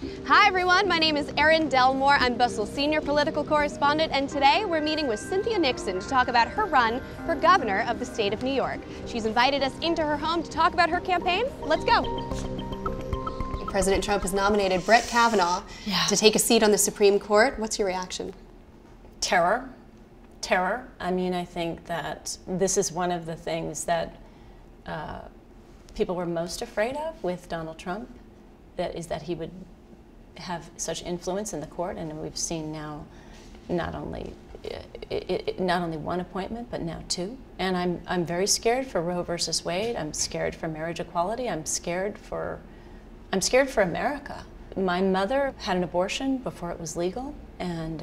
Hi everyone, my name is Erin Delmore. I'm Bustle senior political correspondent, and today we're meeting with Cynthia Nixon to talk about her run for governor of the state of New York. She's invited us into her home to talk about her campaign. Let's go. President Trump has nominated Brett Kavanaugh to take a seat on the Supreme Court. What's your reaction? Terror. Terror. I mean, I think that this is one of the things that people were most afraid of with Donald Trump, that he would have such influence in the court, and we've seen now not only one appointment, but now two. And I'm very scared for Roe versus Wade. I'm scared for marriage equality. I'm scared for America. My mother had an abortion before it was legal, and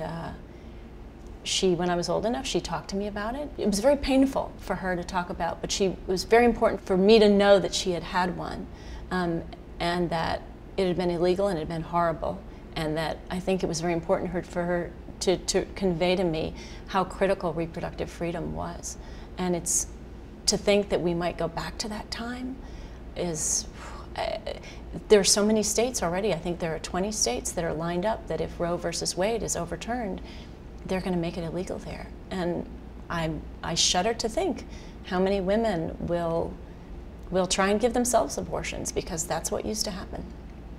when I was old enough, she talked to me about it. It was very painful for her to talk about, but it was very important for me to know that she had had one, and that it had been illegal and it had been horrible, and that I think it was very important for her to convey to me how critical reproductive freedom was. And it's to think that we might go back to that time is, there are so many states already. I think there are 20 states that are lined up that if Roe versus Wade is overturned, they're going to make it illegal there. And I shudder to think how many women will try and give themselves abortions, because that's what used to happen.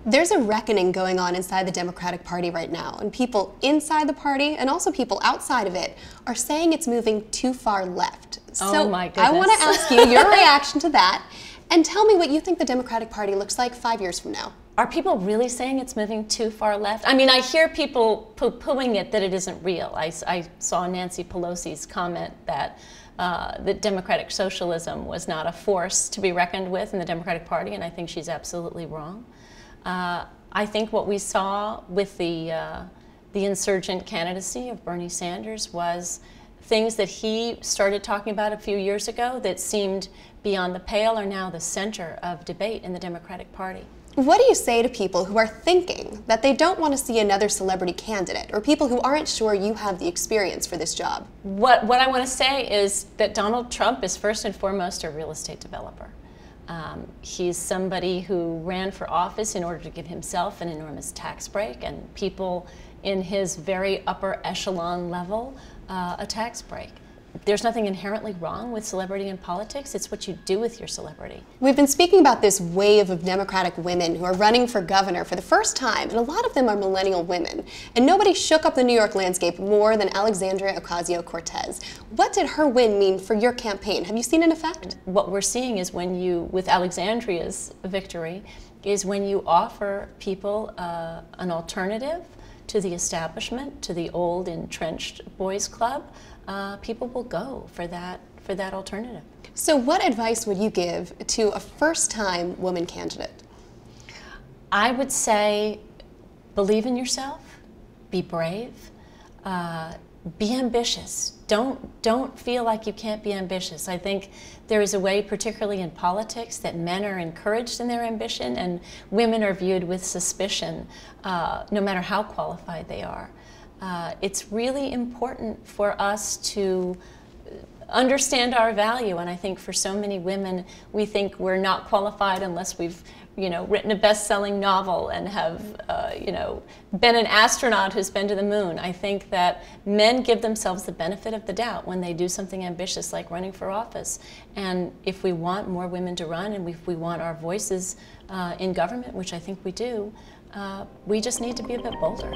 There's a reckoning going on inside the Democratic Party right now, and people inside the party and also people outside of it are saying it's moving too far left. Oh my goodness. I want to ask you your reaction to that, and tell me what you think the Democratic Party looks like 5 years from now. Are people really saying it's moving too far left? I mean, I hear people poo-pooing it, that it isn't real. I saw Nancy Pelosi's comment that Democratic socialism was not a force to be reckoned with in the Democratic Party, and I think she's absolutely wrong. I think what we saw with the insurgent candidacy of Bernie Sanders was things that he started talking about a few years ago that seemed beyond the pale are now the center of debate in the Democratic Party. What do you say to people who are thinking that they don't want to see another celebrity candidate, or people who aren't sure you have the experience for this job? What I want to say is that Donald Trump is first and foremost a real estate developer. He's somebody who ran for office in order to give himself an enormous tax break, and people in his very upper echelon level a tax break. There's nothing inherently wrong with celebrity in politics. It's what you do with your celebrity. We've been speaking about this wave of Democratic women who are running for governor for the first time, and a lot of them are millennial women. And nobody shook up the New York landscape more than Alexandria Ocasio-Cortez. What did her win mean for your campaign? Have you seen an effect? What we're seeing is with Alexandria's victory, is when you offer people an alternative to the establishment, to the old entrenched boys club, people will go for that alternative. So what advice would you give to a first-time woman candidate? I would say believe in yourself, be brave, be ambitious. Don't feel like you can't be ambitious. I think there is a way, particularly in politics, that men are encouraged in their ambition and women are viewed with suspicion, no matter how qualified they are. It's really important for us to understand our value, and I think for so many women, we think we're not qualified unless we've written a best-selling novel and have been an astronaut who's been to the moon. I think that men give themselves the benefit of the doubt when they do something ambitious like running for office. And if we want more women to run, and if we want our voices in government, which I think we do, we just need to be a bit bolder.